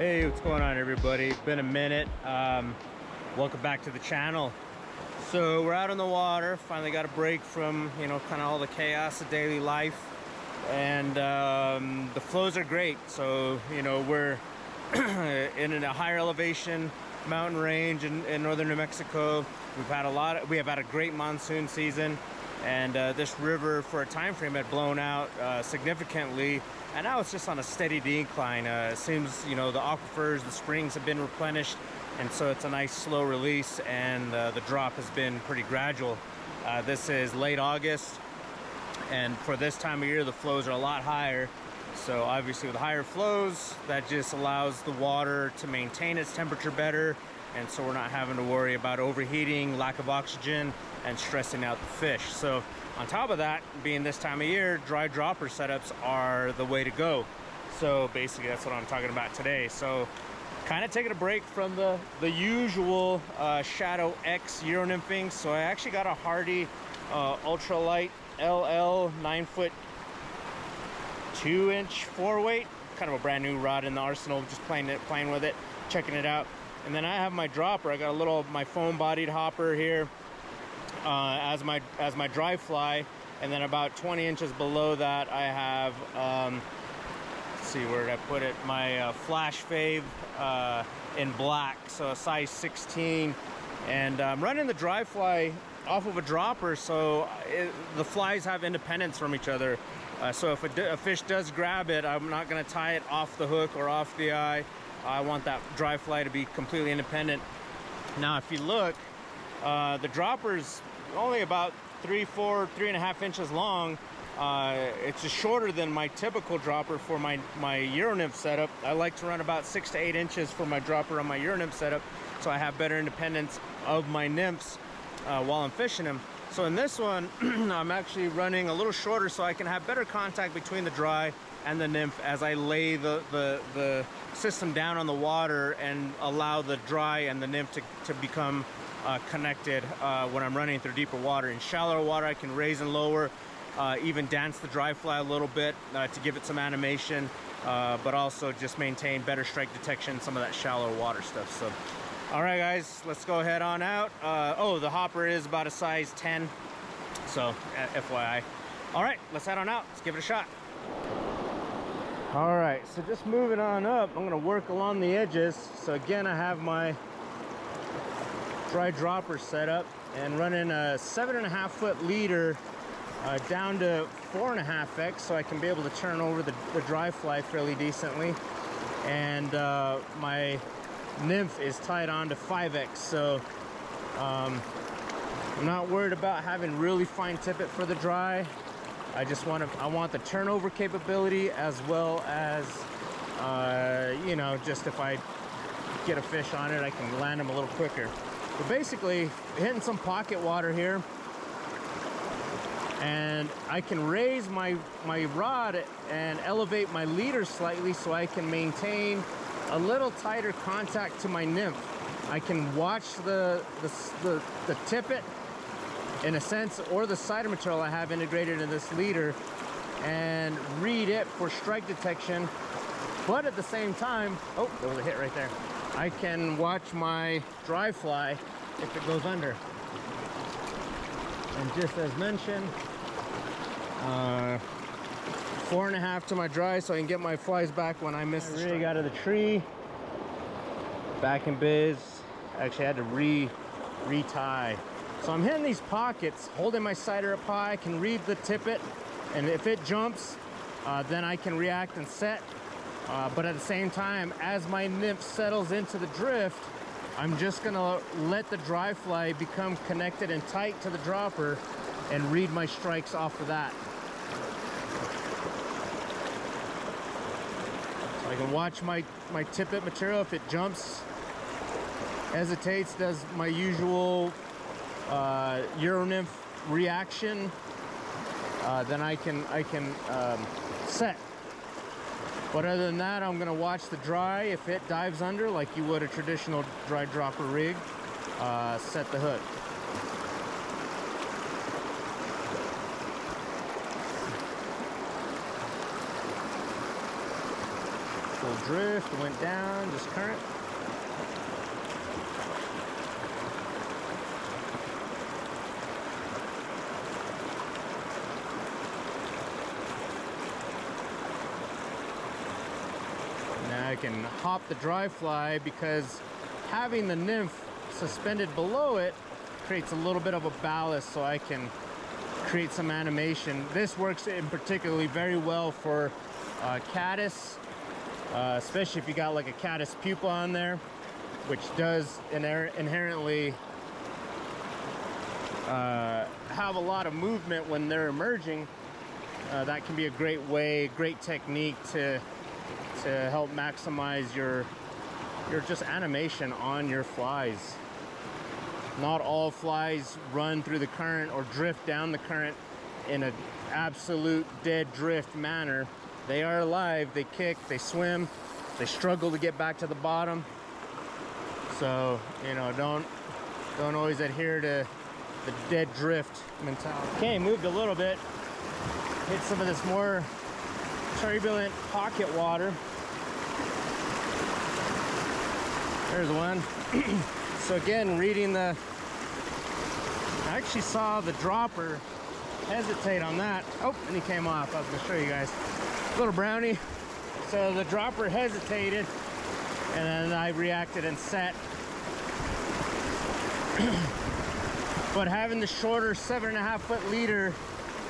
Hey, what's going on, everybody? Been a minute. Welcome back to the channel. So we're out on the water, finally got a break from, kind of all the chaos of daily life, and the flows are great. So, we're in a higher elevation mountain range in northern New Mexico. We have had a great monsoon season, and this river for a time frame had blown out significantly, and now it's just on a steady decline. It seems, the aquifers, the springs have been replenished, and so it's a nice slow release, and the drop has been pretty gradual. This is late August, and for this time of year the flows are a lot higher. So obviously with higher flows, that just allows the water to maintain its temperature better, and so we're not having to worry about overheating, lack of oxygen, and stressing out the fish. So on top of that, being this time of year, dry dropper setups are the way to go. So basically that's what I'm talking about today. So kind of taking a break from the usual Shadow X Euro nymphing. So I actually got a Hardy ultralight LL 9-foot 2-inch 4-weight, kind of a brand new rod in the arsenal, just playing with it, checking it out. And then I have my dropper. I got a little my foam bodied hopper here as my dry fly, and then about 20 inches below that I have let's see, where did I put it, my Flash Fave in black, so a size 16, and I'm running the dry fly off of a dropper, so the flies have independence from each other. So if a fish does grab it, I'm not going to tie it off the hook or off the eye. I want that dry fly to be completely independent. Now if you look, the dropper's only about 3.5 inches long. It's just shorter than my typical dropper for my Euro nymph setup. I like to run about 6 to 8 inches for my dropper on my Euro nymph setup, so I have better independence of my nymphs while I'm fishing them. So in this one, I'm actually running a little shorter so I can have better contact between the dry and the nymph as I lay the system down on the water and allow the dry and the nymph to become connected when I'm running through deeper water. In shallower water, I can raise and lower, even dance the dry fly a little bit to give it some animation, but also just maintain better strike detection, some of that shallower water stuff. So all right, guys, let's go ahead on out. Oh, the hopper is about a size 10, so FYI. All right, let's head on out. Let's give it a shot. All right, so just moving on up, I'm gonna work along the edges. So again, I have my dry dropper set up and running a 7.5-foot leader down to 4.5x, so I can be able to turn over the dry fly fairly decently. And my nymph is tied on to 5x, so I'm not worried about having really fine tippet for the dry. I want the turnover capability, as well as just if I get a fish on it, I can land them a little quicker. But basically hitting some pocket water here, and I can raise my rod and elevate my leader slightly so I can maintain a little tighter contact to my nymph. I can watch the tippet, in a sense, or the cider material I have integrated in this leader, and read it for strike detection. But at the same time, oh, there was a hit right there. I can watch my dry fly if it goes under. And just as mentioned, 4.5 to my dry, so I can get my flies back when I miss the rig out of the tree. Back in biz. Actually I had to retie. So I'm hitting these pockets, holding my cider up high. I can read the tippet, and if it jumps, then I can react and set. But at the same time, as my nymph settles into the drift, I'm just gonna let the dry fly become connected and tight to the dropper and read my strikes off of that. So I can watch my tippet material. If it jumps, hesitates, does my usual Euro nymph reaction, then I can set. But other than that, I'm gonna watch the dry. If it dives under like you would a traditional dry dropper rig, set the hook. Full drift, went down, just current. Now I can hop the dry fly because having the nymph suspended below it creates a little bit of a ballast, so I can create some animation. This works in particularly very well for caddis, especially if you got like a caddis pupa on there, which does inherently have a lot of movement when they're emerging. That can be a great technique to help maximize your just animation on your flies. Not all flies run through the current or drift down the current in an absolute dead drift manner. They are alive, they kick, they swim, they struggle to get back to the bottom. So, you know, don't always adhere to the dead drift mentality. Okay, moved a little bit. Hit some of this more turbulent pocket water. There's one. So again, reading I actually saw the dropper hesitate on that. Oh, and he came off. I was gonna show you guys. Little brownie. So the dropper hesitated, and then I reacted and set. But having the shorter 7.5 foot leader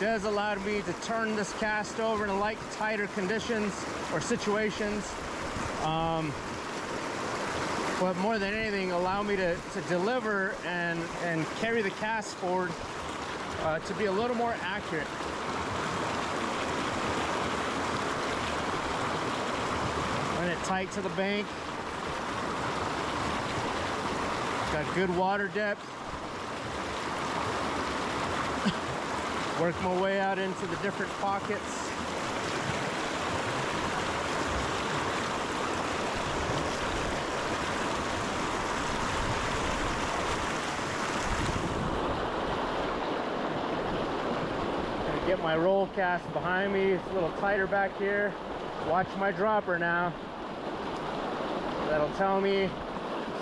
does allow me to turn this cast over in light, tighter conditions or situations. But more than anything, allow me to deliver and carry the cast forward to be a little more accurate. Run it tight to the bank. Got good water depth. Work my way out into the different pockets. Get my roll cast behind me. It's a little tighter back here. Watch my dropper now. That'll tell me.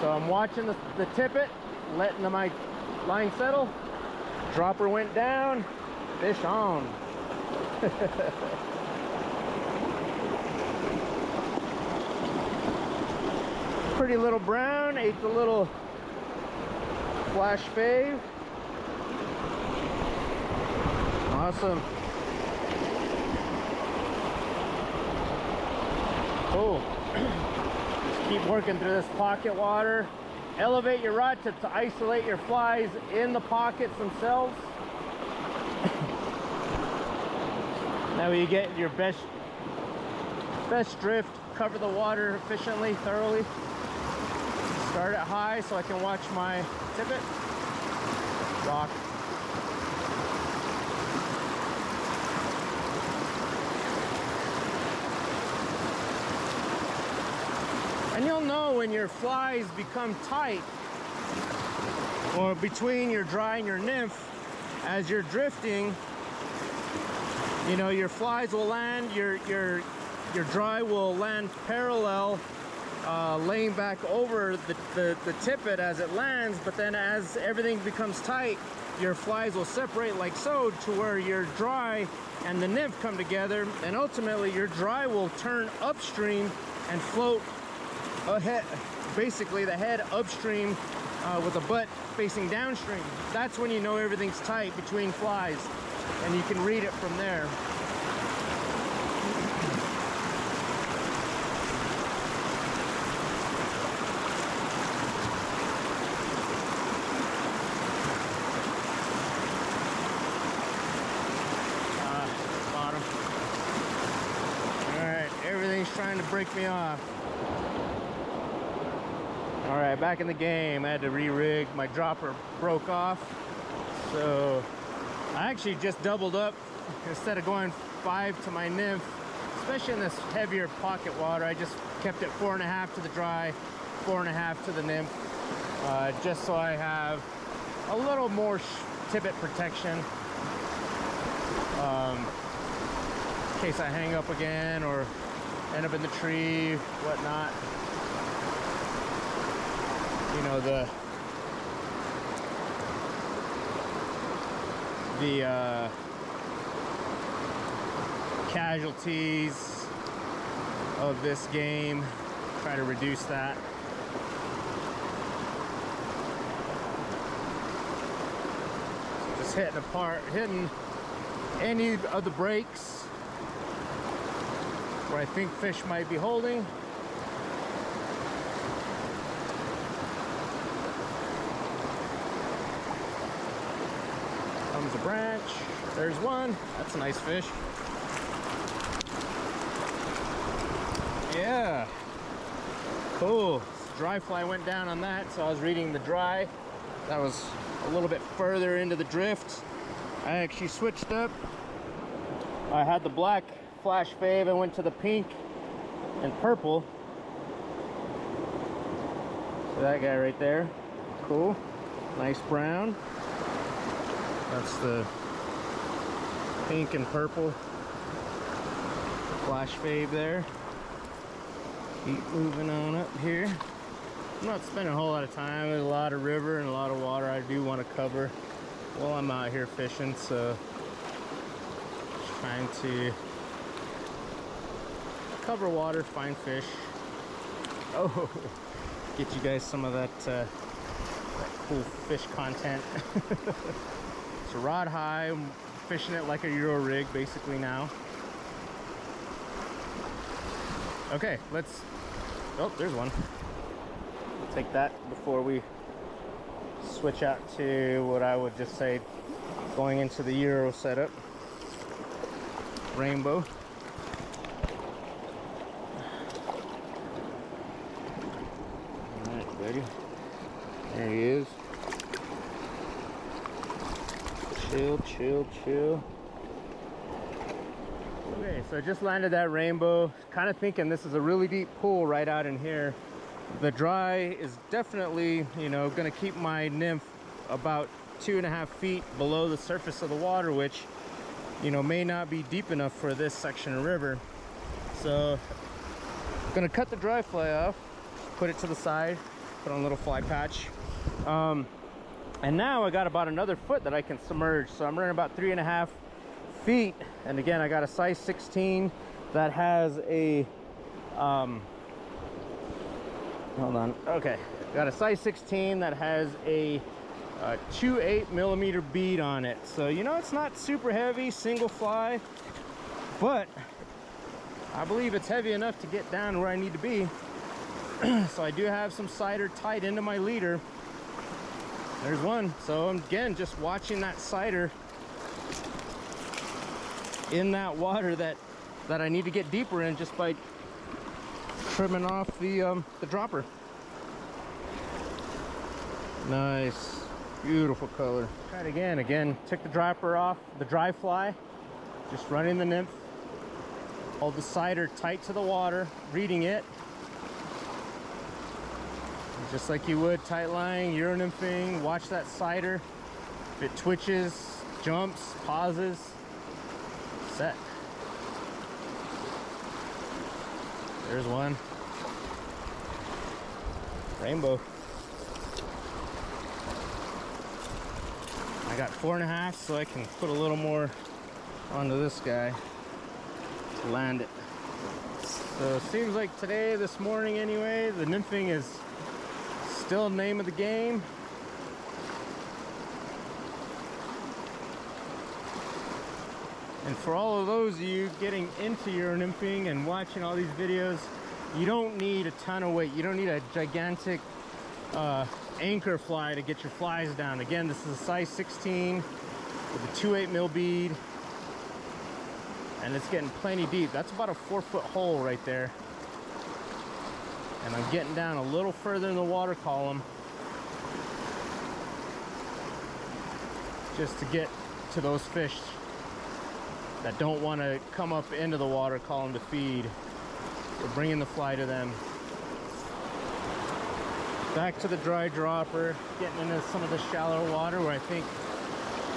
So I'm watching the tippet, letting my line settle. Dropper went down. Fish on. Pretty little brown. Ate the little flash fave. Awesome. Cool. Just keep working through this pocket water. Elevate your rod tip to isolate your flies in the pockets themselves. That way you get your best drift. Cover the water efficiently, thoroughly. Start it high so I can watch my tippet. Rock. And you'll know when your flies become tight, or between your dry and your nymph, as you're drifting, you know, your flies will land, your dry will land parallel, laying back over the tippet as it lands. But then as everything becomes tight, your flies will separate like so, to where your dry and the nymph come together, and ultimately your dry will turn upstream and float ahead, basically the head upstream with the butt facing downstream. That's when you know everything's tight between flies, and you can read it from there. Bottom. All right, everything's trying to break me off. All right, back in the game. I had to re-rig. My dropper broke off, so I actually just doubled up. Instead of going 5 to my nymph, especially in this heavier pocket water, I just kept it 4.5 to the dry, 4.5 to the nymph, just so I have a little more tippet protection in case I hang up again, or end up in the tree, whatnot. You know, the casualties of this game. Try to reduce that. So just hitting any of the breaks where I think fish might be holding. Comes a branch. There's one. That's a nice fish. Yeah. Cool. Dry fly went down on that, so I was reading the dry. That was a little bit further into the drift. I actually switched up. I had the black flash fave and went to the pink and purple. So that guy right there. Cool. Nice brown. That's the pink and purple flash fave there. Keep moving on up here. I'm not spending a whole lot of time. There's a lot of river and a lot of water I do want to cover while I'm out here fishing, so just trying to cover water, find fish. Oh, get you guys some of that cool fish content. It's a rod high. I'm fishing it like a Euro rig basically now. Okay, let's, oh, there's one. Take that before we switch out to what I would just say going into the Euro setup. Rainbow. All right, buddy. There he is. Chill, chill, chill. Okay, so I just landed that rainbow. Kind of thinking this is a really deep pool right out in here. The dry is definitely, you know, going to keep my nymph about 2.5 feet below the surface of the water, which, you know, may not be deep enough for this section of river. So I'm going to cut the dry fly off, put it to the side, put on a little fly patch. And now I got about another foot that I can submerge. So I'm running about 3.5 feet. And again, I got a size 16 that has a, hold on. Okay. Got a size 16 that has a 2.8 millimeter bead on it. So, you know, it's not super heavy, single fly, but I believe it's heavy enough to get down where I need to be. So I do have some cider tied into my leader. There's one. So I'm again just watching that cider in that water that I need to get deeper in just by trimming off the dropper. Nice, beautiful color. Try it again. Again, took the dropper off, the dry fly, just running the nymph. Hold the cider tight to the water, reading it. Just like you would tight line, Euro nymphing. Watch that cider. If it twitches, jumps, pauses, set. There's one. Rainbow. I got 4.5, so I can put a little more onto this guy to land it. So it seems like today, this morning anyway, the nymphing is still the name of the game. And for all of those of you getting into your nymphing and watching all these videos, you don't need a ton of weight. You don't need a gigantic anchor fly to get your flies down. Again, this is a size 16 with a 2.8 mil bead, and it's getting plenty deep. That's about a 4-foot hole right there. And I'm getting down a little further in the water column just to get to those fish that don't want to come up into the water column to feed. We're bringing the fly to them. Back to the dry dropper, getting into some of the shallow water where I think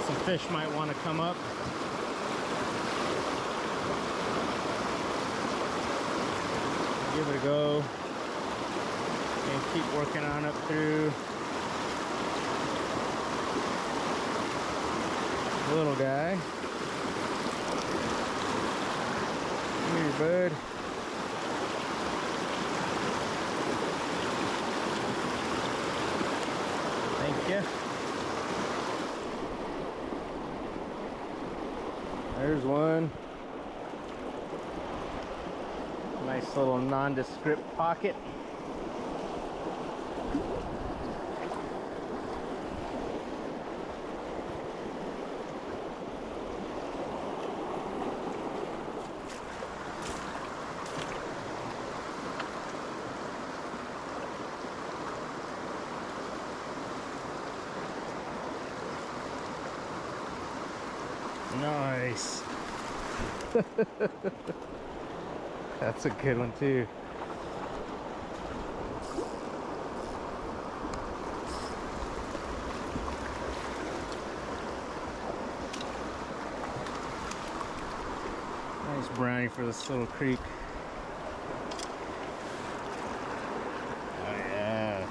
some fish might want to come up. give it a go and keep working on up through little guy. Come here, bud. Thank you. There's one. Nice little nondescript pocket. Nice. That's a good one too. Nice brownie for this little creek. Oh yeah.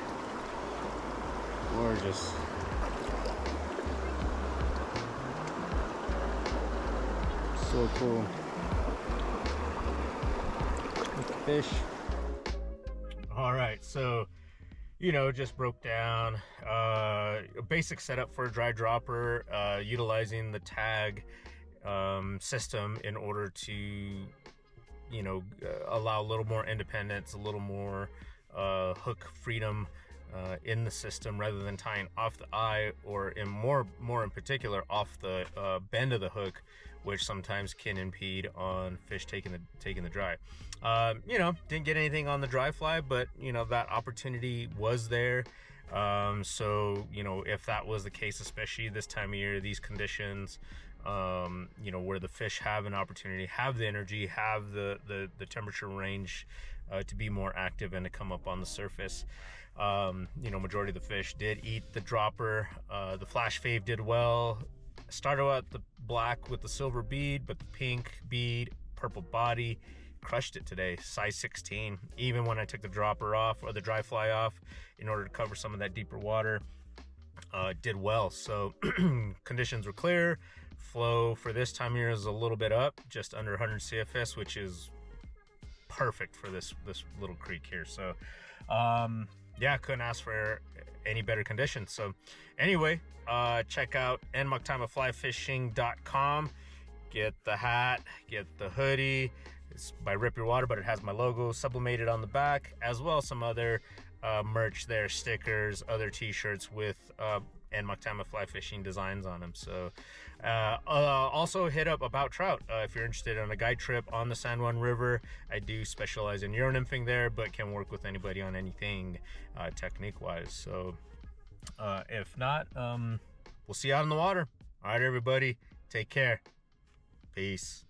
Gorgeous. So cool. Fish. All right, so just broke down a basic setup for a dry dropper, utilizing the tag system in order to allow a little more independence, a little more hook freedom in the system, rather than tying off the eye, or more in particular off the bend of the hook, which sometimes can impede on fish taking the dry. Didn't get anything on the dry fly, but that opportunity was there. So if that was the case, especially this time of year, these conditions, where the fish have an opportunity, have the energy, have the temperature range to be more active and to come up on the surface. Majority of the fish did eat the dropper. The flash fave did well. Started out the black with the silver bead, but the pink bead, purple body, crushed it today. Size 16. Even when I took the dropper off, or the dry fly off, in order to cover some of that deeper water, did well. So conditions were clear. Flow for this time of year is a little bit up, just under 100 CFS, which is perfect for this little creek here. So yeah, couldn't ask for any better conditions. So anyway, check out nmoctamaflyfishing.com. Get the hat, get the hoodie. It's by Rip Your Water, but it has my logo sublimated on the back, as well as some other merch there, stickers, other t-shirts with Nmoctama Fly Fishing designs on them. So also hit up About Trout if you're interested in a guide trip on the San Juan River. I do specialize in Euro nymphing there, but can work with anybody on anything technique wise. So if not, we'll see you out in the water. All right, everybody, take care. Peace.